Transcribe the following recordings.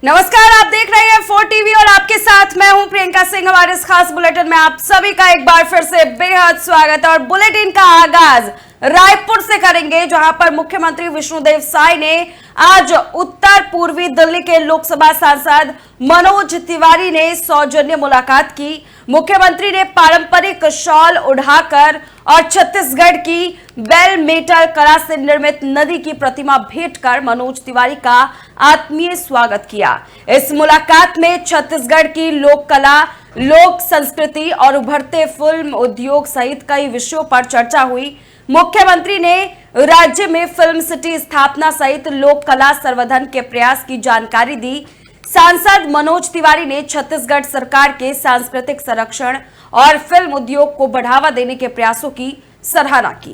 नमस्कार, आप देख रहे हैं 4 टीवी और आपके साथ मैं हूं प्रियंका सिंह। हमारे इस खास बुलेटिन में आप सभी का एक बार फिर से बेहद स्वागत है और बुलेटिन का आगाज रायपुर से करेंगे, जहां पर मुख्यमंत्री विष्णुदेव साय ने आज उत्तर पूर्वी दिल्ली के लोकसभा सांसद मनोज तिवारी ने सौजन्य मुलाकात की। मुख्यमंत्री ने पारंपरिक शॉल उड़ाकर और छत्तीसगढ़ की बेल मेटल कला से निर्मित नदी की प्रतिमा भेंट कर मनोज तिवारी का आत्मीय स्वागत किया। इस मुलाकात में छत्तीसगढ़ की लोक कला, लोक संस्कृति और उभरते फिल्म उद्योग सहित कई विषयों पर चर्चा हुई। मुख्यमंत्री ने राज्य में फिल्म सिटी स्थापना सहित लोक कला संवर्धन के प्रयास की जानकारी दी। सांसद मनोज तिवारी ने छत्तीसगढ़ सरकार के सांस्कृतिक संरक्षण और फिल्म उद्योग को बढ़ावा देने के प्रयासों की सराहना की।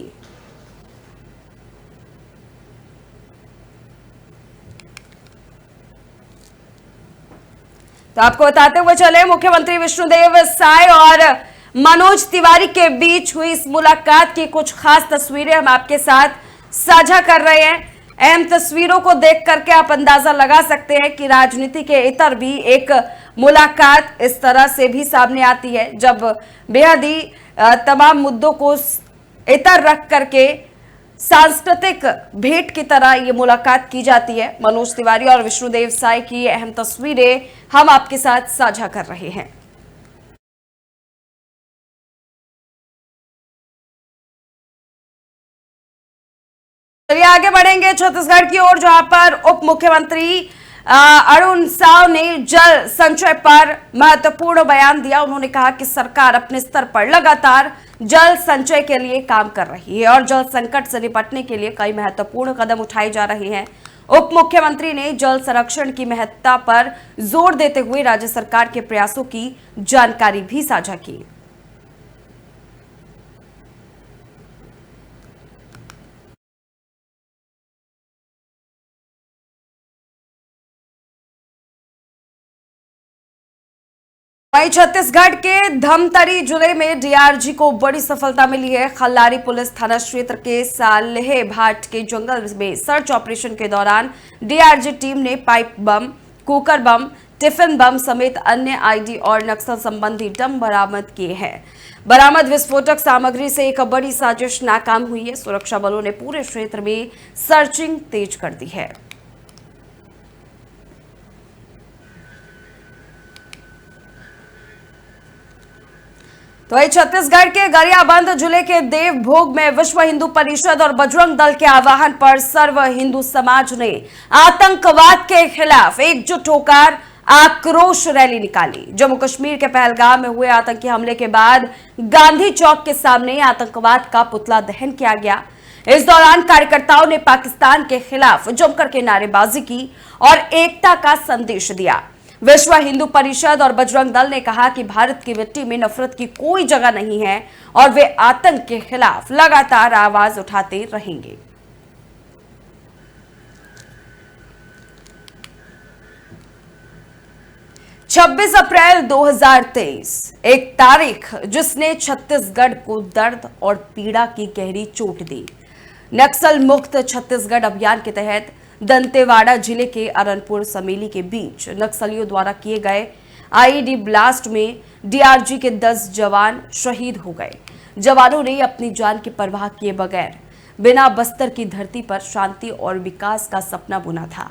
तो आपको बताते हुए चले, मुख्यमंत्री विष्णुदेव साय और मनोज तिवारी के बीच हुई इस मुलाकात की कुछ खास तस्वीरें हम आपके साथ साझा कर रहे हैं। अहम तस्वीरों को देख करके आप अंदाजा लगा सकते हैं कि राजनीति के इतर भी एक मुलाकात इस तरह से भी सामने आती है, जब बेहद ही तमाम मुद्दों को इतर रख करके सांस्कृतिक भेंट की तरह ये मुलाकात की जाती है। मनोज तिवारी और विष्णुदेव साय की अहम तस्वीरें हम आपके साथ साझा कर रहे हैं। चलिए आगे बढ़ेंगे छत्तीसगढ़ की ओर, जहां पर उप मुख्यमंत्री अरुण साव ने जल संचय पर महत्वपूर्ण बयान दिया। उन्होंने कहा कि सरकार अपने स्तर पर लगातार जल संचय के लिए काम कर रही है और जल संकट से निपटने के लिए कई महत्वपूर्ण कदम उठाए जा रहे हैं। उप मुख्यमंत्री ने जल संरक्षण की महत्ता पर जोर देते हुए राज्य सरकार के प्रयासों की जानकारी भी साझा की। वहीं छत्तीसगढ़ के धमतरी जिले में डीआरजी को बड़ी सफलता मिली है। खल्लारी पुलिस थाना क्षेत्र के सालेह भाट के जंगल में सर्च ऑपरेशन के दौरान डीआरजी टीम ने pipe bomb, cooker bomb, tiffin bomb समेत अन्य आईडी और नक्सल संबंधी बम बरामद किए हैं। बरामद विस्फोटक सामग्री से एक बड़ी साजिश नाकाम हुई है। सुरक्षा बलों ने पूरे क्षेत्र में सर्चिंग तेज कर दी है। तो वही छत्तीसगढ़ के गरियाबंद जिले के देवभोग में विश्व हिंदू परिषद और बजरंग दल के आह्वान पर सर्व हिंदू समाज ने आतंकवाद के खिलाफ एकजुट होकर आक्रोश रैली निकाली। जम्मू कश्मीर के पहलगाम में हुए आतंकी हमले के बाद गांधी चौक के सामने आतंकवाद का पुतला दहन किया गया। इस दौरान कार्यकर्ताओं ने पाकिस्तान के खिलाफ जमकर के नारेबाजी की और एकता का संदेश दिया। विश्व हिंदू परिषद और बजरंग दल ने कहा कि भारत की मिट्टी में नफरत की कोई जगह नहीं है और वे आतंक के खिलाफ लगातार आवाज उठाते रहेंगे। छब्बीस अप्रैल 2023 एक तारीख जिसने छत्तीसगढ़ को दर्द और पीड़ा की गहरी चोट दी। नक्सल मुक्त छत्तीसगढ़ अभियान के तहत दंतेवाड़ा जिले के अरनपुर समेली के बीच नक्सलियों द्वारा किए गए आईईडी ब्लास्ट में डीआरजी के 10 जवान शहीद हो गए। जवानों ने अपनी जान की परवाह किए बगैर बिना बस्तर की धरती पर शांति और विकास का सपना बुना था।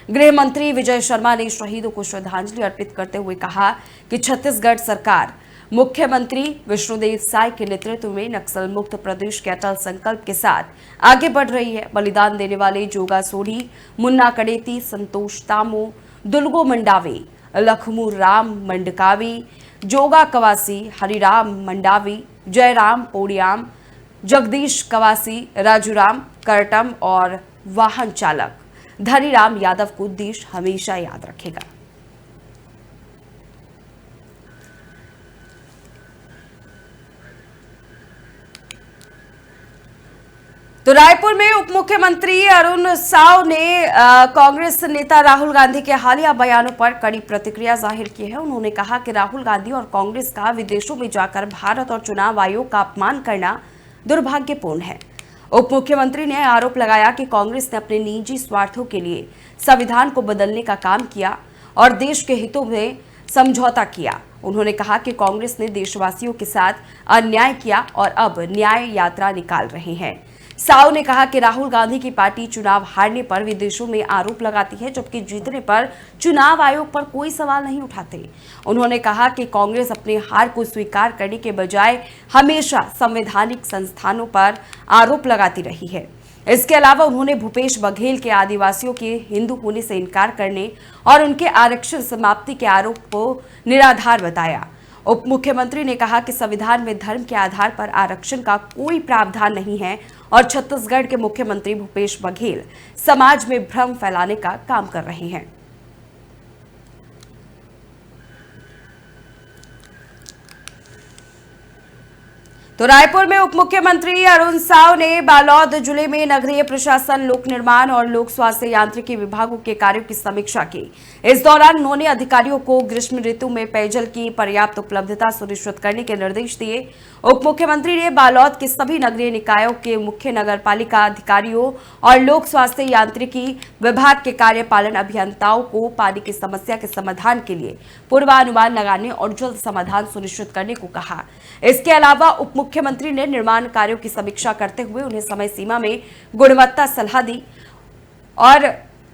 गृह मंत्री विजय शर्मा ने शहीदों को श्रद्धांजलि अर्पित करते हुए कहा कि छत्तीसगढ़ सरकार मुख्यमंत्री विष्णुदेव साय के नेतृत्व में नक्सल मुक्त प्रदेश के अटल संकल्प के साथ आगे बढ़ रही है। बलिदान देने वाले जोगा सोढ़ी, मुन्ना कड़ेती, संतोष तामो, दुलगो मंडावी, लखमू राम मंडकावी, जोगा कवासी, हरिराम मंडावी, जयराम पोड़ियाम, जगदीश कवासी, राजूराम करटम और वाहन चालक धनीराम यादव को देश हमेशा याद रखेगा। तो रायपुर में उप मुख्यमंत्री अरुण साव ने कांग्रेस नेता राहुल गांधी के हालिया बयानों पर कड़ी प्रतिक्रिया जाहिर की है। उन्होंने कहा कि राहुल गांधी और कांग्रेस का विदेशों में जाकर भारत और चुनाव आयोग का अपमान करना दुर्भाग्यपूर्ण है। उप मुख्यमंत्री ने आरोप लगाया कि कांग्रेस ने अपने निजी स्वार्थों के लिए संविधान को बदलने का काम किया और देश के हितों में समझौता किया। उन्होंने कहा कि कांग्रेस ने देशवासियों के साथ अन्याय किया और अब न्याय यात्रा निकाल रहे हैं। साव ने कहा कि राहुल गांधी की पार्टी चुनाव हारने पर विदेशों में आरोप लगाती है, जबकि जीतने पर चुनाव आयोग पर कोई सवाल नहीं उठाते। उन्होंने कहा कि कांग्रेस अपनी हार को स्वीकार करने के बजाय हमेशा संवैधानिक संस्थानों पर आरोप लगाती रही है। इसके अलावा उन्होंने भूपेश बघेल के आदिवासियों के हिंदू होने से इनकार करने और उनके आरक्षण समाप्ति के आरोप को निराधार बताया। उप मुख्यमंत्री ने कहा कि संविधान में धर्म के आधार पर आरक्षण का कोई प्रावधान नहीं है और छत्तीसगढ़ के मुख्यमंत्री भूपेश बघेल समाज में भ्रम फैलाने का काम कर रहे हैं। तो रायपुर में उप मुख्यमंत्री अरुण साव ने बालोद जिले में नगरीय प्रशासन, लोक निर्माण और लोक स्वास्थ्य यांत्रिकी विभागों के कार्यों की समीक्षा की। इस दौरान उन्होंने अधिकारियों को ग्रीष्म ऋतु में पेयजल की पर्याप्त उपलब्धता सुनिश्चित करने के निर्देश दिए। उप मुख्यमंत्री ने बालोद के सभी नगरीय निकायों के मुख्य नगरपालिका अधिकारियों और लोक स्वास्थ्य यांत्रिकी विभाग के कार्यपालन अभियंताओं को पानी की समस्या के समाधान के लिए पूर्वानुमान लगाने और जल्द समाधान सुनिश्चित करने को कहा। इसके अलावा उप मुख्यमंत्री ने निर्माण कार्यों की समीक्षा करते हुए उन्हें समय सीमा में गुणवत्ता सलाह दी और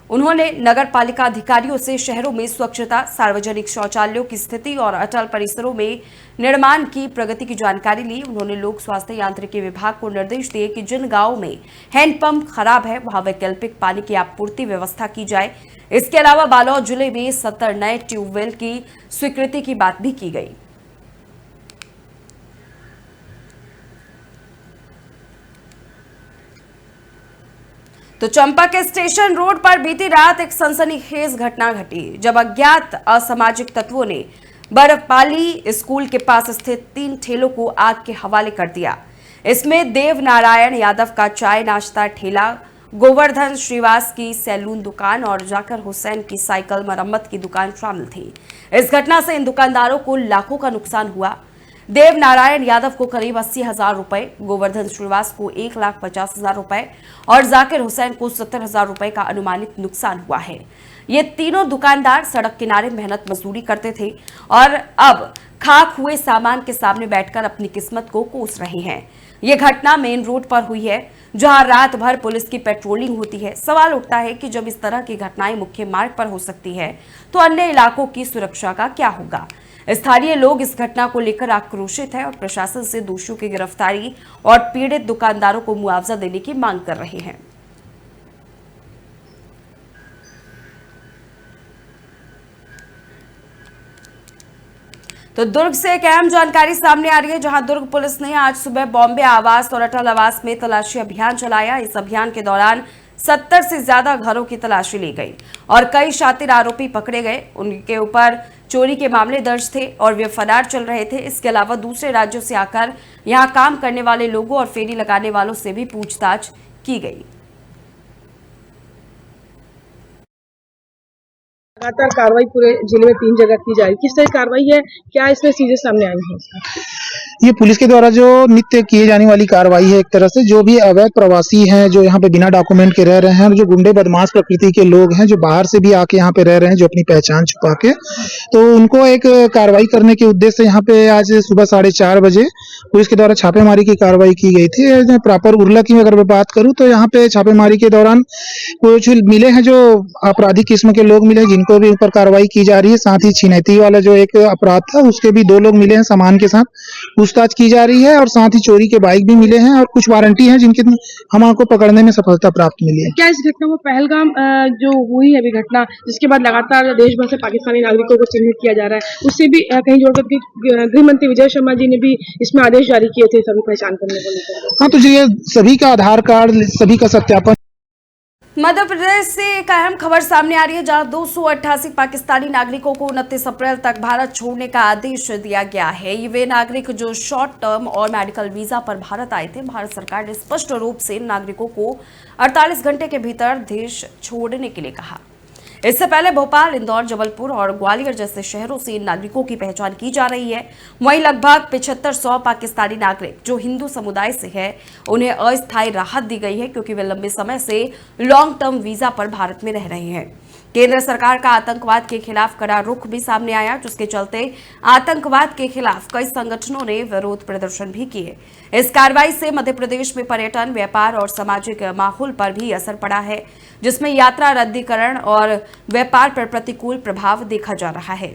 उन्होंने नगर पालिका अधिकारियों से शहरों में स्वच्छता, सार्वजनिक शौचालयों की स्थिति और अटल परिसरों में निर्माण की प्रगति की जानकारी ली। उन्होंने लोक स्वास्थ्य यांत्रिकी विभाग को निर्देश दिए कि जिन गांवों में हैंडपंप खराब है वहां वैकल्पिक पानी की आपूर्ति व्यवस्था की जाए। इसके अलावा बालोद जिले में 70 नए ट्यूबवेल की स्वीकृति की बात भी की गई। तो चंपा के स्टेशन रोड पर बीती रात एक सनसनीखेज घटना घटी, जब अज्ञात असामाजिक तत्वों ने बर्फपाली स्कूल के पास स्थित 3 ठेलों को आग के हवाले कर दिया। इसमें देव नारायण यादव का चाय नाश्ता ठेला, गोवर्धन श्रीवास की सैलून दुकान और जाकिर हुसैन की साइकिल मरम्मत की दुकान शामिल थी। इस घटना से इन दुकानदारों को लाखों का नुकसान हुआ। देव नारायण यादव को करीब 80,000 रुपए, गोवर्धन श्रीवास को 1,50,000 रुपए और जाकिर हुसैन को 70,000 रुपए का अनुमानित नुकसान हुआ है। ये तीनों दुकानदार सड़क किनारे मेहनत मजदूरी करते थे और अब खाक हुए सामान के सामने बैठकर अपनी किस्मत को कोस रहे हैं। ये घटना मेन रोड पर हुई है, जहां रात भर पुलिस की पेट्रोलिंग होती है। सवाल उठता है कि जब इस तरह की घटनाएं मुख्य मार्ग पर हो सकती है तो अन्य इलाकों की सुरक्षा का क्या होगा। स्थानीय लोग इस घटना को लेकर आक्रोशित हैं और प्रशासन से दोषियों की गिरफ्तारी और पीड़ित दुकानदारों को मुआवजा देने की मांग कर रहे हैं। तो दुर्ग से एक अहम जानकारी सामने आ रही है, जहां दुर्ग पुलिस ने आज सुबह बॉम्बे आवास और अटल आवास में तलाशी अभियान चलाया। इस अभियान के दौरान 70 से ज्यादा घरों की तलाशी ली गई और कई शातिर आरोपी पकड़े गए। उनके ऊपर चोरी के मामले दर्ज थे और वे फरार चल रहे थे। इसके अलावा दूसरे राज्यों से आकर यहां काम करने वाले लोगों और फेरी लगाने वालों से भी पूछताछ की गई। लगातार कार्रवाई पूरे जिले में 3 जगह की जा रही है। किस तरह की कार्रवाई है, क्या इसमें चीजें सामने आई हैं? ये पुलिस के द्वारा जो नित्य किए जाने वाली कार्रवाई है, एक तरह से जो भी अवैध प्रवासी हैं, जो यहाँ पे बिना डॉक्यूमेंट के रह रहे हैं, जो गुंडे बदमाश प्रकृति के लोग हैं, जो बाहर से भी आके यहाँ पे रह रहे हैं, जो अपनी पहचान छुपा के, तो उनको एक कार्रवाई करने के उद्देश्य से यहाँ पे आज सुबह 4:30 बजे पुलिस के द्वारा छापेमारी की कार्रवाई की गई थी। प्रॉपर उर्ला की अगर मैं बात करूँ तो यहाँ पे छापेमारी के दौरान कुछ मिले हैं जो आपराधिक किस्म के लोग मिले, जिनको भी ऊपर कार्रवाई की जा रही है। साथ ही छिनैती वाला जो एक अपराध था उसके भी 2 लोग मिले हैं, सामान के साथ पूछताछ की जा रही है और साथ ही चोरी के बाइक भी मिले हैं और कुछ वारंटी हैं जिनके हमको पकड़ने में सफलता प्राप्त मिली है। क्या इस घटना में पहलगाम जो हुई है अभी घटना, जिसके बाद लगातार देश भर से पाकिस्तानी नागरिकों को चिन्हित किया जा रहा है, उससे भी कहीं जोड़कर गृह मंत्री विजय शर्मा जी ने भी इसमें आदेश जारी किए थे सभी पहचान करने को लेकर? हाँ, तो ये सभी का आधार कार्ड, सभी का सत्यापन। मध्य प्रदेश से एक अहम खबर सामने आ रही है, जहां 288 पाकिस्तानी नागरिकों को 29 अप्रैल तक भारत छोड़ने का आदेश दिया गया है। ये वे नागरिक जो शॉर्ट टर्म और मेडिकल वीजा पर भारत आए थे। भारत सरकार ने स्पष्ट रूप से नागरिकों को 48 घंटे के भीतर देश छोड़ने के लिए कहा। इससे पहले भोपाल, इंदौर, जबलपुर और ग्वालियर जैसे शहरों से इन नागरिकों की पहचान की जा रही है। वहीं लगभग 7500 पाकिस्तानी नागरिक जो हिंदू समुदाय से है, उन्हें अस्थायी राहत दी गई है, क्योंकि वे लंबे समय से लॉन्ग टर्म वीजा पर भारत में रह रहे हैं। केंद्र सरकार का आतंकवाद के खिलाफ कड़ा रुख भी सामने आया, जिसके चलते आतंकवाद के खिलाफ कई संगठनों ने विरोध प्रदर्शन भी किए। इस कार्रवाई से मध्य प्रदेश में पर्यटन, व्यापार और सामाजिक माहौल पर भी असर पड़ा है, जिसमें यात्रा रद्दीकरण और व्यापार पर प्रतिकूल प्रभाव देखा जा रहा है।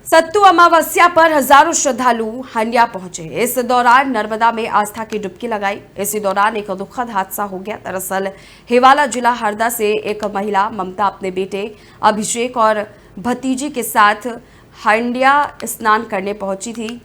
सत्तू अमावस्या पर हजारों श्रद्धालु हंडिया पहुंचे। इस दौरान नर्मदा में आस्था की डुबकी लगाई। इसी दौरान एक दुखद हादसा हो गया। दरअसल हिवाला जिला हरदा से एक महिला ममता अपने बेटे अभिषेक और भतीजी के साथ हंडिया स्नान करने पहुंची थी।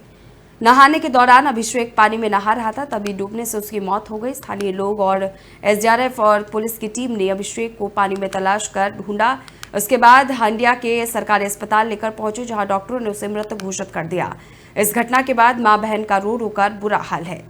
नहाने के दौरान अभिषेक पानी में नहा रहा था, तभी डूबने से उसकी मौत हो गई। स्थानीय लोग और एसडीआरएफ और पुलिस की टीम ने अभिषेक को पानी में तलाश कर ढूंढा। उसके बाद हंडिया के सरकारी अस्पताल लेकर पहुंचे, जहां डॉक्टरों ने उसे मृत घोषित कर दिया। इस घटना के बाद मां बहन का रो रो कर बुरा हाल है।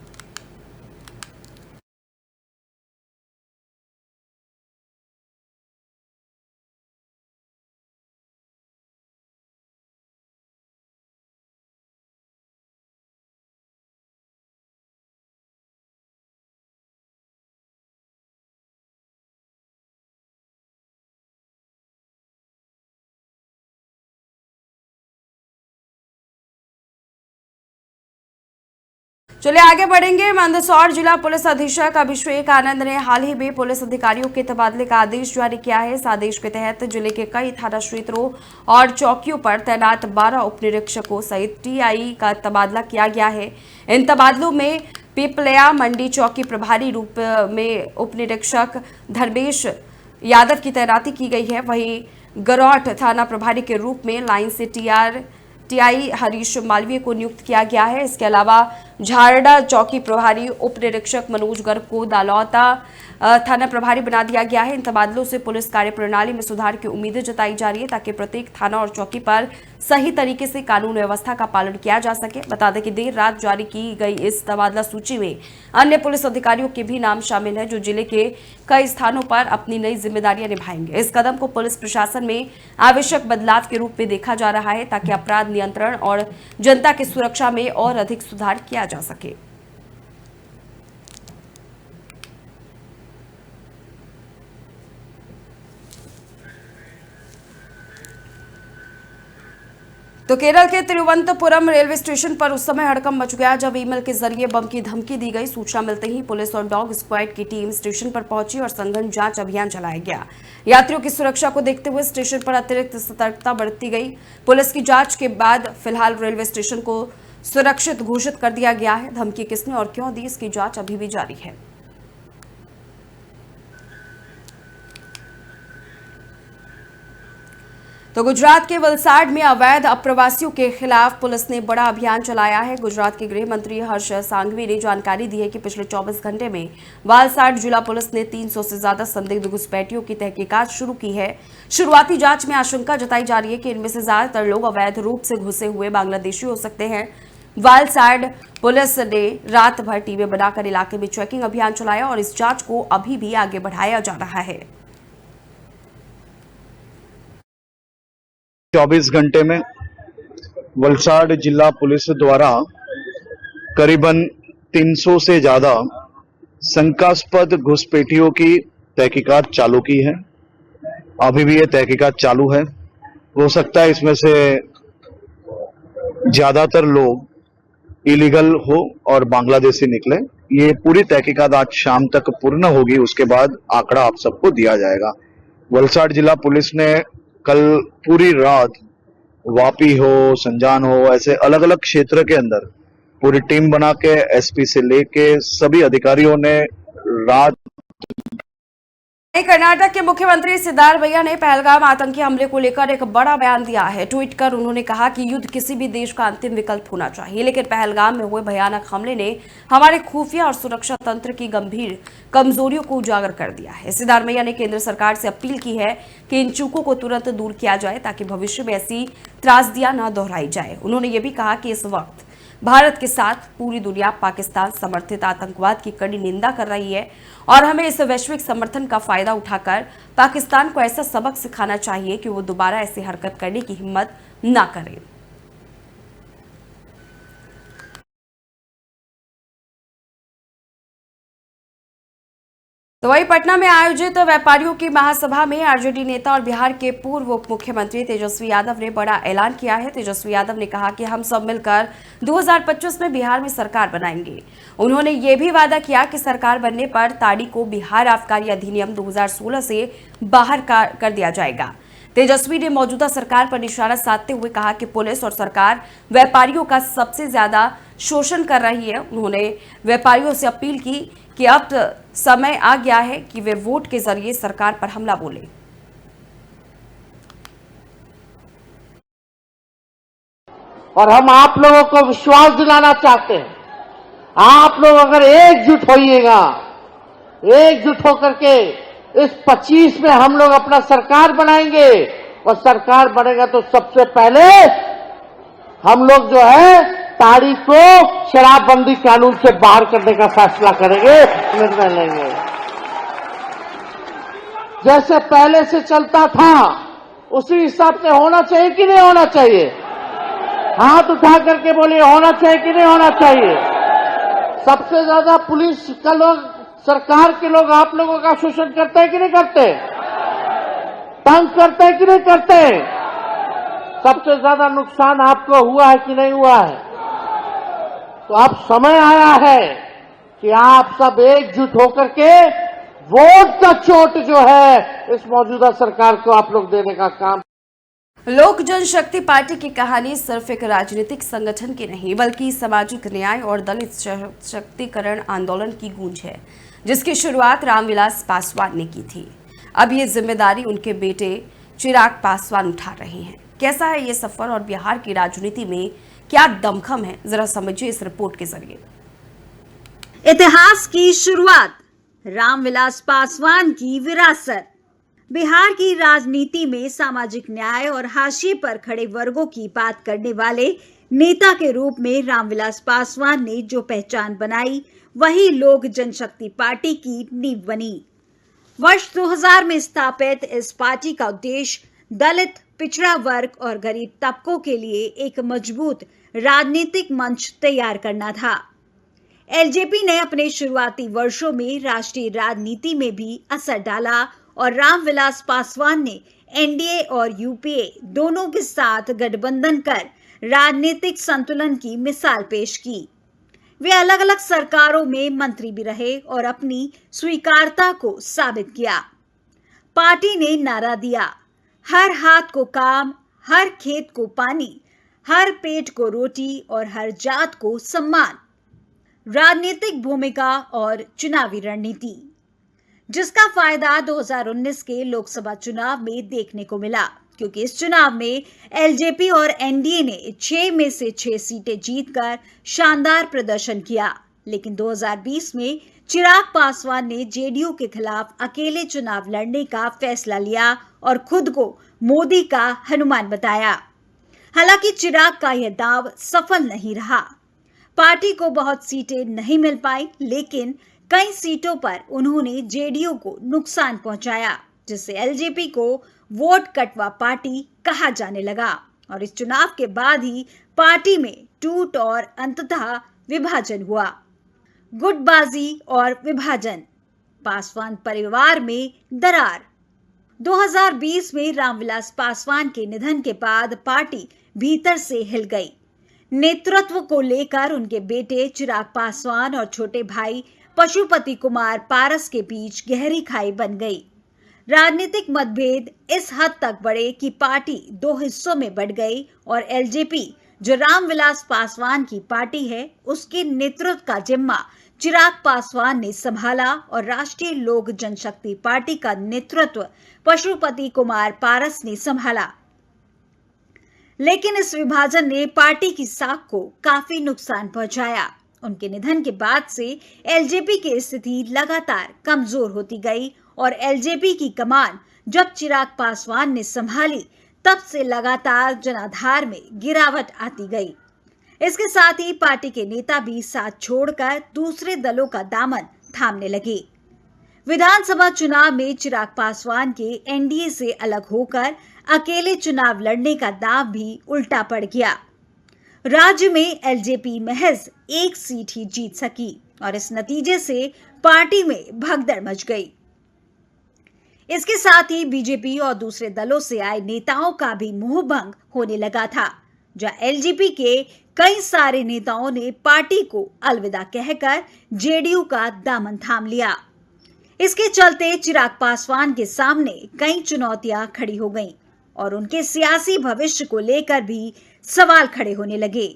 चलिए आगे बढ़ेंगे। मंदसौर जिला पुलिस अधीक्षक अभिषेक आनंद ने हाल ही में पुलिस अधिकारियों के तबादले का आदेश जारी किया है। इस आदेश के तहत जिले के कई थाना क्षेत्रों और चौकियों पर तैनात 12 उप निरीक्षकों सहित टीआई का तबादला किया गया है। इन तबादलों में पिपलिया मंडी चौकी प्रभारी रूप में उप निरीक्षक धर्मेश यादव की तैनाती की गई है। वहीं गरौठ थाना प्रभारी के रूप में लाइन से टीआई हरीश मालवीय को नियुक्त किया गया है। इसके अलावा झारडा चौकी प्रभारी उप निरीक्षक मनोज गर्ग को दालौता थाना प्रभारी बना दिया गया है। इन तबादलों से पुलिस कार्यप्रणाली में सुधार की उम्मीदें जताई जा रही है, ताकि प्रत्येक थाना और चौकी पर सही तरीके से कानून व्यवस्था का पालन किया जा सके। बता दें कि देर रात जारी की गई इस तबादला सूची में अन्य पुलिस अधिकारियों के भी नाम शामिल है, जो जिले के कई स्थानों पर अपनी नई जिम्मेदारियां निभाएंगे। इस कदम को पुलिस प्रशासन में आवश्यक बदलाव के रूप में देखा जा रहा है, ताकि अपराध नियंत्रण और जनता की सुरक्षा में और अधिक सुधार किया जा सके। तो केरल के तिरुवनंतपुरम रेलवे स्टेशन पर उस समय हड़कंप मच गया, जब ईमेल के जरिए बम की धमकी दी गई। सूचना मिलते ही पुलिस और डॉग स्क्वाड की टीम स्टेशन पर पहुंची और संघन जांच अभियान चलाया गया। यात्रियों की सुरक्षा को देखते हुए स्टेशन पर अतिरिक्त सतर्कता बरती गई। पुलिस की जांच के बाद फिलहाल रेलवे स्टेशन को सुरक्षित घोषित कर दिया गया है। धमकी किसने और क्यों दी, इसकी जांच अभी भी जारी है। तो गुजरात के वलसाड में अवैध अप्रवासियों के खिलाफ पुलिस ने बड़ा अभियान चलाया है। गुजरात के गृह मंत्री हर्ष सांघवी ने जानकारी दी है कि पिछले 24 घंटे में वलसाड जिला पुलिस ने 300 से ज्यादा संदिग्ध घुसपैठियों की तहकीकात शुरू की है। शुरुआती जांच में आशंका जताई जा रही है कि इनमें से ज्यादातर लोग अवैध रूप से घुसे हुए बांग्लादेशी हो सकते हैं। वलसाड पुलिस ने रात भर टीमें बनाकर इलाके में चेकिंग अभियान चलाया और इस जांच को अभी भी आगे बढ़ाया जा रहा है। 24 घंटे में वलसाड जिला पुलिस द्वारा करीबन 300 से ज्यादा शंकास्पद घुसपैठियों की तहकीकात चालू की है। अभी भी ये तहकीकात चालू है। हो सकता है इसमें से ज्यादातर लोग इलीगल हो और बांग्लादेशी निकले। ये पूरी तहकीकात आज शाम तक पूर्ण होगी, उसके बाद आंकड़ा आप सबको दिया जाएगा। वलसाड जिला पुलिस ने कल पूरी रात वापी हो, संजान हो, ऐसे अलग अलग क्षेत्र के अंदर पूरी टीम बना के एसपी से लेके सभी अधिकारियों ने रात। कर्नाटक के मुख्यमंत्री सिद्धारमैया ने पहलगाम आतंकी हमले को लेकर एक बड़ा बयान दिया है। ट्वीट कर उन्होंने कहा कि युद्ध किसी भी देश का अंतिम विकल्प होना चाहिए, लेकिन पहलगाम में हुए भयानक हमले ने हमारे खुफिया और सुरक्षा तंत्र की गंभीर कमजोरियों को उजागर कर दिया है। सिद्धारमैया ने केंद्र सरकार से अपील की है कि इन चूकों को तुरंत दूर किया जाए, ताकि भविष्य में ऐसी त्रासदियां न दोहराई जाए। उन्होंने ये भी कहा कि इस वक्त भारत के साथ पूरी दुनिया पाकिस्तान समर्थित आतंकवाद की कड़ी निंदा कर रही है और हमें इस वैश्विक समर्थन का फायदा उठाकर पाकिस्तान को ऐसा सबक सिखाना चाहिए कि वो दोबारा ऐसी हरकत करने की हिम्मत ना करे। तो वहीं पटना में आयोजित व्यापारियों की महासभा में आरजेडी नेता और बिहार के पूर्व उप मुख्यमंत्री तेजस्वी यादव ने बड़ा ऐलान किया है। तेजस्वी यादव ने कहा कि हम सब मिलकर 2025 में बिहार में सरकार बनाएंगे। उन्होंने ये भी वादा किया कि सरकार बनने पर ताड़ी को बिहार आबकारी अधिनियम 2016 से बाहर कर दिया जाएगा। तेजस्वी ने मौजूदा सरकार पर निशाना साधते हुए कहा कि पुलिस और सरकार व्यापारियों का सबसे ज्यादा शोषण कर रही है। उन्होंने व्यापारियों से अपील की कि अब समय आ गया है कि वे वोट के जरिए सरकार पर हमला बोले। और हम आप लोगों को विश्वास दिलाना चाहते हैं, आप लोग अगर एकजुट होइएगा, एकजुट होकर के इस 25 में हम लोग अपना सरकार बनाएंगे और सरकार बनेगा तो सबसे पहले हम लोग जो है ताड़ी को शराबबंदी कानून से बाहर करने का फैसला करेंगे, निर्णय लेंगे। जैसे पहले से चलता था उसी हिसाब से होना चाहिए कि नहीं होना चाहिए? हाथ उठा करके बोलिए, होना चाहिए कि नहीं होना चाहिए? सबसे ज्यादा पुलिस का लोग, सरकार के लोग आप लोगों का शोषण करते हैं कि नहीं करते? तंग करते हैं कि नहीं करते? सबसे ज्यादा नुकसान आपको हुआ है कि नहीं हुआ है? तो अब समय आया है कि आप सब एकजुट होकर के वोट का चोट जो है इस मौजूदा सरकार को आप लोग देने का काम। लोक जनशक्ति पार्टी की कहानी सिर्फ एक राजनीतिक संगठन की नहीं बल्कि सामाजिक न्याय और दलित सशक्तिकरण आंदोलन की गूंज है, जिसकी शुरुआत रामविलास पासवान ने की थी। अब ये जिम्मेदारी उनके बेटे चिराग पासवान उठा रहे हैं। कैसा है ये सफर और बिहार की राजनीति में क्या दमखम है, जरा समझिए इस रिपोर्ट के जरिए। इतिहास की शुरुआत, रामविलास पासवान की विरासत। बिहार की राजनीति में सामाजिक न्याय और हाशिए पर खड़े वर्गों की बात करने वाले नेता के रूप में रामविलास पासवान ने जो पहचान बनाई, वही लोक जनशक्ति पार्टी की नींव बनी। वर्ष 2000 में स्थापित इस पार्टी का उद्देश्य दलित, पिछड़ा वर्ग और गरीब तबकों के लिए एक मजबूत राजनीतिक मंच तैयार करना था। एलजेपी ने अपने शुरुआती वर्षों में राष्ट्रीय राजनीति में भी असर डाला और रामविलास पासवान ने एनडीए और यूपीए दोनों के साथ गठबंधन कर राजनीतिक संतुलन की मिसाल पेश की। वे अलग अलग सरकारों में मंत्री भी रहे और अपनी स्वीकार्यता को साबित किया। पार्टी ने नारा दिया, हर हाथ को काम, हर खेत को पानी, हर पेट को रोटी और हर जात को सम्मान। राजनीतिक भूमिका और चुनावी रणनीति, जिसका फायदा 2019 के लोकसभा चुनाव में देखने को मिला, क्योंकि इस चुनाव में एलजेपी और एनडीए ने 6 में से 6 सीटें जीतकर शानदार प्रदर्शन किया। लेकिन 2020 में चिराग पासवान ने जेडीयू के खिलाफ अकेले चुनाव लड़ने का फैसला लिया और खुद को मोदी का हनुमान बताया। हालांकि चिराग का यह दांव सफल नहीं रहा। पार्टी को बहुत सीटें नहीं मिल पाई, लेकिन कई सीटों पर उन्होंने जेडीयू को नुकसान पहुंचाया, जिससे एलजेपी को वोट कटवा पार्टी कहा जाने लगा और इस चुनाव के बाद ही पार्टी में टूट और अंततः विभाजन हुआ। गुटबाजी और विभाजन, पासवान परिवार में दरार। 2020 में रामविलास पासवान के निधन के बाद पार्टी भीतर से हिल गई। नेतृत्व को लेकर उनके बेटे चिराग पासवान और छोटे भाई पशुपति कुमार पारस के बीच गहरी खाई बन गई। राजनीतिक मतभेद इस हद तक बढ़े कि पार्टी 2 हिस्सों में बढ़ गई और एलजेपी, जो रामविलास पासवान की पार्टी है, उसके नेतृत्व का जिम्मा चिराग पासवान ने संभाला और राष्ट्रीय लोक जनशक्ति पार्टी का नेतृत्व पशुपति कुमार पारस ने संभाला। लेकिन इस विभाजन ने पार्टी की साख को काफी नुकसान पहुंचाया। उनके निधन के बाद से एलजेपी की स्थिति लगातार कमजोर होती गई और एलजेपी की कमान जब चिराग पासवान ने संभाली, तब से लगातार जनाधार में गिरावट आती गई। इसके साथ ही पार्टी के नेता भी साथ छोड़कर दूसरे दलों का दामन थामने लगे। विधानसभा चुनाव में चिराग पासवान के एनडीए से अलग होकर अकेले चुनाव लड़ने का दांव भी उल्टा पड़ गया। राज्य में एलजेपी महज एक सीट ही जीत सकी और इस नतीजे से पार्टी में भगदड़ मच गई। इसके साथ ही बीजेपी और दूसरे दलों से आए नेताओं का भी मोहभंग होने लगा था, जहां एलजेपी के कई सारे नेताओं ने पार्टी को अलविदा कहकर जेडीयू का दामन थाम लिया। इसके चलते चिराग पासवान के सामने कई चुनौतियां खड़ी हो गईं और उनके सियासी भविष्य को लेकर भी सवाल खड़े होने लगे।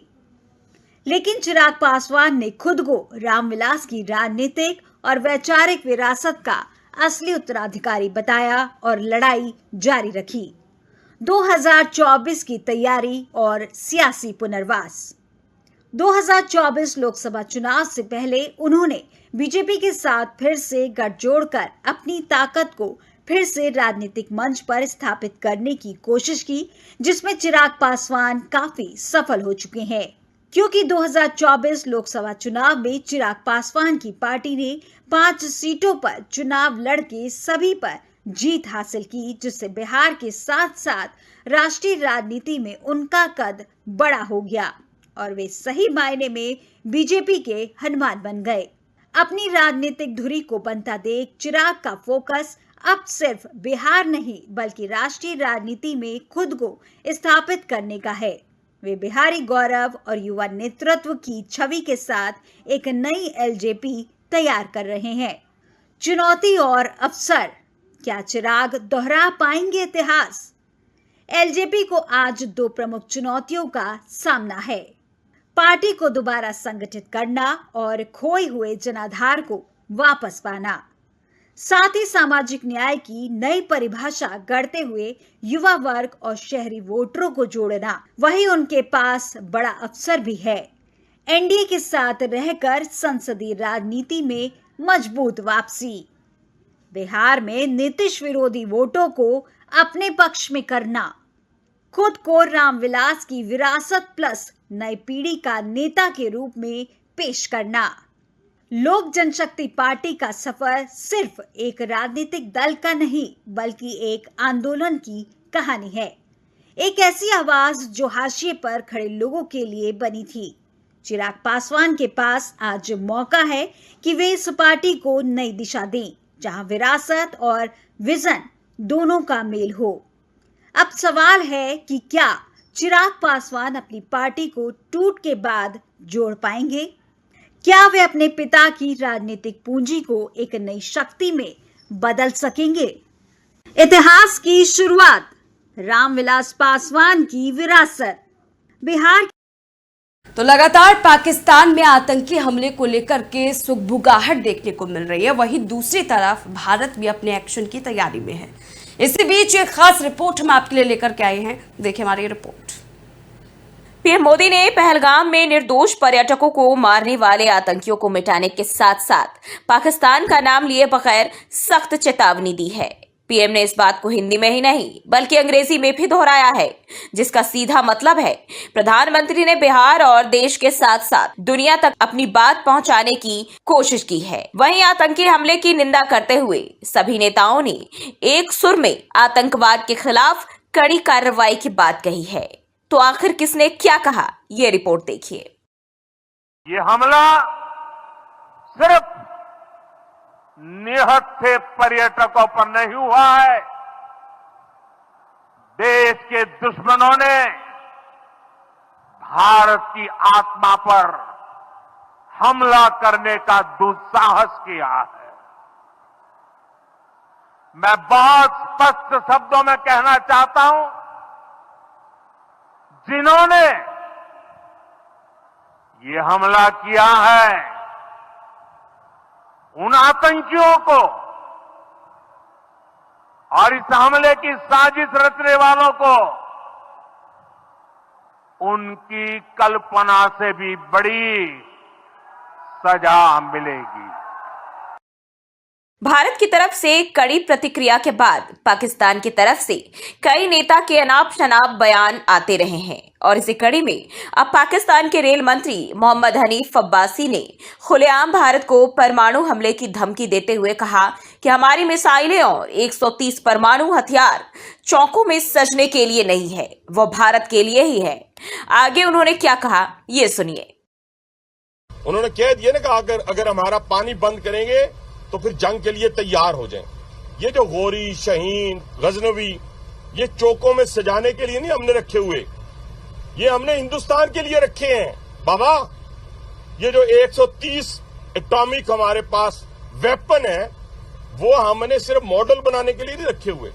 लेकिन चिराग पासवान ने खुद को रामविलास की राजनीतिक और वैचारिक विरासत का असली उत्तराधिकारी बताया और लड़ाई जारी रखी। 2024 की तैयारी और सियासी पुनर्वास। 2024 लोकसभा चुनाव से पहले उन्होंने बीजेपी के साथ फिर से गठजोड़ कर अपनी ताकत को फिर से राजनीतिक मंच पर स्थापित करने की कोशिश की, जिसमें चिराग पासवान काफी सफल हो चुके हैं, क्योंकि 2024 लोकसभा चुनाव में चिराग पासवान की पार्टी ने 5 सीटों पर चुनाव लड़के सभी पर जीत हासिल की, जिससे बिहार के साथ साथ राष्ट्रीय राजनीति में उनका कद बड़ा हो गया और वे सही मायने में बीजेपी के हनुमान बन गए। अपनी राजनीतिक धुरी को बनता देख चिराग का फोकस अब सिर्फ बिहार नहीं बल्कि राष्ट्रीय राजनीति में खुद को स्थापित करने का है। वे बिहारी गौरव और युवा नेतृत्व की छवि के साथ एक नई एलजेपी तैयार कर रहे हैं। चुनौती और अवसर, क्या चिराग दोहरा पाएंगे इतिहास? एलजेपी को आज 2 प्रमुख चुनौतियों का सामना है। पार्टी को दोबारा संगठित करना और खोए हुए जनाधार को वापस पाना, साथ ही सामाजिक न्याय की नई परिभाषा गढ़ते हुए युवा वर्ग और शहरी वोटरों को जोड़ना। वहीं उनके पास बड़ा अवसर भी है, एनडीए के साथ रहकर संसदीय राजनीति में मजबूत वापसी। बिहार में नीतीश विरोधी वोटों को अपने पक्ष में करना, खुद को रामविलास की विरासत प्लस नई पीढ़ी का नेता के रूप में पेश करना। लोक जनशक्ति पार्टी का सफर सिर्फ एक राजनीतिक दल का नहीं बल्कि एक आंदोलन की कहानी है, एक ऐसी आवाज जो हाशिए पर खड़े लोगों के लिए बनी थी। चिराग पासवान के पास आज मौका है कि वे इस पार्टी को नई दिशा दें, जहां विरासत और विजन दोनों का मेल हो। अब सवाल है कि क्या चिराग पासवान अपनी पार्टी को टूट के बाद जोड़ पाएंगे? क्या वे अपने पिता की राजनीतिक पूंजी को एक नई शक्ति में बदल सकेंगे? इतिहास की शुरुआत, रामविलास पासवान की विरासत। बिहार तो लगातार पाकिस्तान में आतंकी हमले को लेकर के सुगबुगाहट देखने को मिल रही है, वहीं दूसरी तरफ भारत भी अपने एक्शन की तैयारी में है। इसी बीच एक खास रिपोर्ट हम आपके लिए लेकर के आए हैं, देखिए हमारी रिपोर्ट। पीएम मोदी ने पहलगाम में निर्दोष पर्यटकों को मारने वाले आतंकियों को मिटाने के साथ साथ पाकिस्तान का नाम लिए बगैर सख्त चेतावनी दी है। पीएम ने इस बात को हिंदी में ही नहीं बल्कि अंग्रेजी में भी दोहराया है, जिसका सीधा मतलब है प्रधानमंत्री ने बिहार और देश के साथ साथ दुनिया तक अपनी बात पहुंचाने की कोशिश की है। वहीं आतंकी हमले की निंदा करते हुए सभी नेताओं ने एक सुर में आतंकवाद के खिलाफ कड़ी कार्रवाई की बात कही है। तो आखिर किसने क्या कहा, ये रिपोर्ट देखिए। ये हमला सिर्फ निहत्थे पर्यटकों पर नहीं हुआ है, देश के दुश्मनों ने भारत की आत्मा पर हमला करने का दुस्साहस किया है। मैं बहुत स्पष्ट शब्दों में कहना चाहता हूं, जिन्होंने ये हमला किया है उन आतंकियों को और इस हमले की साजिश रचने वालों को उनकी कल्पना से भी बड़ी सजा मिलेगी। भारत की तरफ से कड़ी प्रतिक्रिया के बाद पाकिस्तान की तरफ से कई नेता के अनाप शनाप बयान आते रहे हैं और इसी कड़ी में अब पाकिस्तान के रेल मंत्री मोहम्मद हनीफ अब्बासी ने खुलेआम भारत को परमाणु हमले की धमकी देते हुए कहा कि हमारी मिसाइलें और 130 परमाणु हथियार चौकों में सजने के लिए नहीं है, वो भारत के लिए ही है। आगे उन्होंने क्या कहा, ये सुनिए। उन्होंने कह दिया ना कि अगर हमारा पानी बंद करेंगे तो फिर जंग के लिए तैयार हो जाएं। ये जो गोरी, शाहीन, गजनवी, ये चौकों में सजाने के लिए नहीं हमने रखे हुए, ये हमने हिंदुस्तान के लिए रखे हैं बाबा। ये जो 130 एटॉमिक हमारे पास वेपन है, वो हमने सिर्फ मॉडल बनाने के लिए नहीं रखे हुए।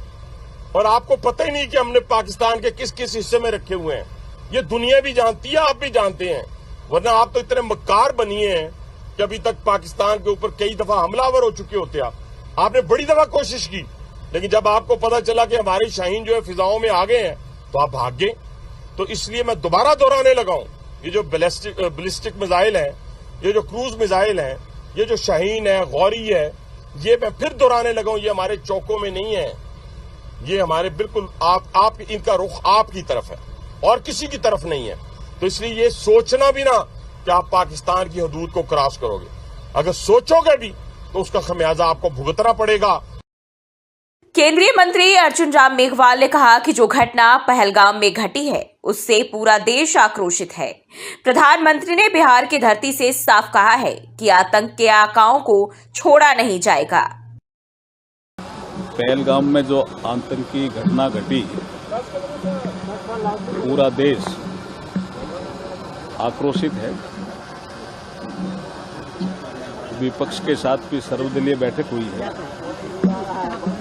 और आपको पता ही नहीं कि हमने पाकिस्तान के किस किस हिस्से में रखे हुए हैं। ये दुनिया भी जानती है, आप भी जानते हैं, वरना आप तो इतने मक्कार बनिए हैं कि अभी तक पाकिस्तान के ऊपर कई दफा हमलावर हो चुके होते। आपने बड़ी दफा कोशिश की, लेकिन जब आपको पता चला कि हमारे शाहीन जो है फिजाओं में आ गए हैं तो आप भाग गए। तो इसलिए मैं दोबारा दोहराने लगा हूं, ये जो बैलिस्टिक मिसाइल है, ये जो क्रूज मिसाइल है, ये जो शाहीन है, गौरी है, ये मैं फिर दोहराने लगा हूं, ये हमारे चौकों में नहीं है, ये हमारे बिल्कुल आप इनका रुख आपकी तरफ है और किसी की तरफ नहीं है। तो इसलिए ये सोचना भी ना कि आप पाकिस्तान की हदूद को क्रॉस करोगे, अगर सोचोगे भी तो उसका खमियाजा आपको भुगतना पड़ेगा। केंद्रीय मंत्री अर्जुन राम मेघवाल ने कहा कि जो घटना पहलगाम में घटी है, उससे पूरा देश आक्रोशित है। प्रधानमंत्री ने बिहार की धरती से साफ कहा है कि आतंक के आकाओं को छोड़ा नहीं जाएगा। पहलगाम में जो आतंकी घटना घटी, पूरा देश आक्रोशित है। विपक्ष के साथ भी सर्वदलीय बैठक हुई है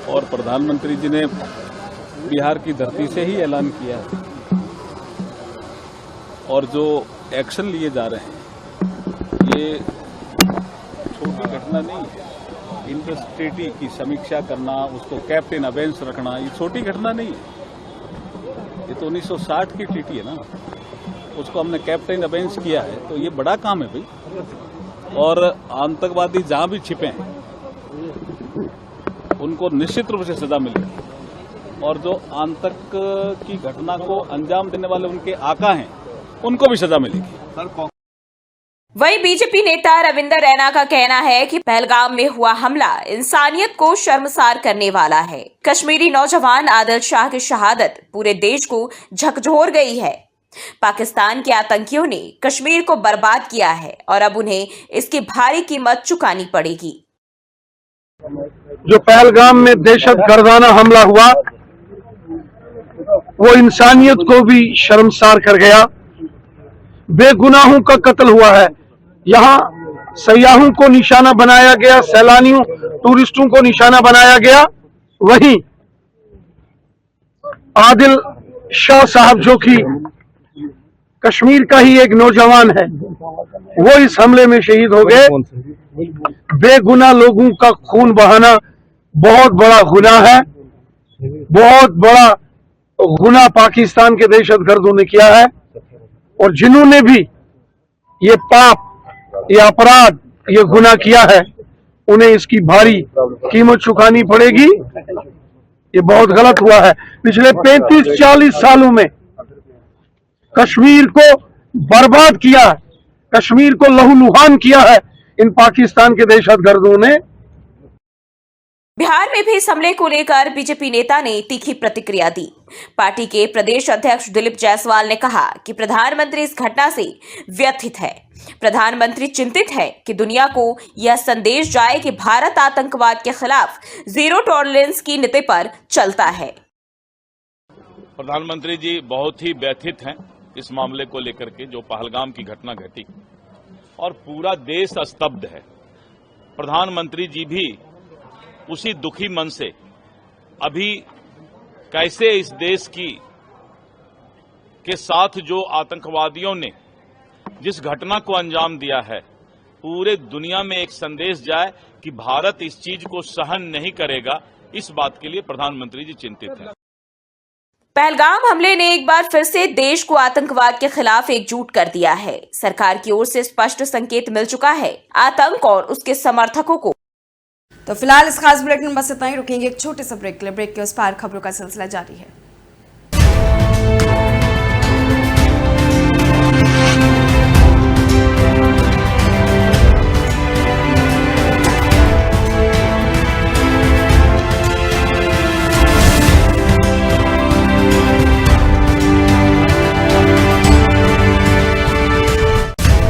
और प्रधानमंत्री जी ने बिहार की धरती से ही ऐलान किया है। और जो एक्शन लिए जा रहे हैं, ये छोटी घटना नहीं है। इंटरस्टेटी की समीक्षा करना, उसको कैप्टन अबेंस रखना, ये छोटी घटना नहीं है। ये तो 1960 की ट्रीटी है ना, उसको हमने कैप्टन अबेंस किया है, तो ये बड़ा काम है भाई। और आतंकवादी जहां भी छिपे हैं उनको निश्चित रूप से सजा मिलेगी, और जो आतंक की घटना को अंजाम देने वाले उनके आका हैं उनको भी सजा मिलेगी। वहीं बीजेपी नेता रविंदर रैना का कहना है कि पहलगाम में हुआ हमला इंसानियत को शर्मसार करने वाला है। कश्मीरी नौजवान आदिल शाह की शहादत पूरे देश को झकझोर गई है। पाकिस्तान के आतंकियों ने कश्मीर को बर्बाद किया है और अब उन्हें इसकी भारी कीमत चुकानी पड़ेगी। जो पहलगाम में दहशतगर्दाना हमला हुआ, वो इंसानियत को भी शर्मसार कर गया। बेगुनाहों का कत्ल हुआ है। यहाँ सयाहों को निशाना बनाया गया, सैलानियों, टूरिस्टों को निशाना बनाया गया। वहीं आदिल शाह साहब, जो कि कश्मीर का ही एक नौजवान है, वो इस हमले में शहीद हो गए। बेगुनाह लोगों का खून बहाना बहुत बड़ा गुनाह है, बहुत बड़ा गुनाह पाकिस्तान के दहशतगर्दों ने किया है। और जिन्होंने भी ये पाप, ये अपराध, ये गुनाह किया है, उन्हें इसकी भारी कीमत चुकानी पड़ेगी। ये बहुत गलत हुआ है। पिछले 35-40 सालों में कश्मीर को बर्बाद किया है, कश्मीर को लहूलुहान किया है इन पाकिस्तान के दहशतगर्दों ने। बिहार में भी इस हमले को लेकर बीजेपी नेता ने तीखी प्रतिक्रिया दी। पार्टी के प्रदेश अध्यक्ष दिलीप जायसवाल ने कहा कि प्रधानमंत्री इस घटना से व्यथित है। प्रधानमंत्री चिंतित है कि दुनिया को यह संदेश जाए कि भारत आतंकवाद के खिलाफ जीरो टॉलरेंस की नीति पर चलता है। प्रधानमंत्री जी बहुत ही व्यथित हैं इस मामले को लेकर के, जो पहलगाम की घटना घटी, और पूरा देश स्तब्ध है। प्रधानमंत्री जी भी उसी दुखी मन से अभी कैसे इस देश के साथ जो आतंकवादियों ने जिस घटना को अंजाम दिया है, पूरे दुनिया में एक संदेश जाए कि भारत इस चीज को सहन नहीं करेगा, इस बात के लिए प्रधानमंत्री जी चिंतित हैं। पहलगाम हमले ने एक बार फिर से देश को आतंकवाद के खिलाफ एकजुट कर दिया है। सरकार की ओर से स्पष्ट संकेत मिल चुका है आतंक और उसके समर्थकों को। तो फिलहाल इस खास बुलेटिन में बस इतना ही। रुकेंगे एक छोटे से ब्रेक के लिए। ब्रेक के उस पार खबरों का सिलसिला जारी है।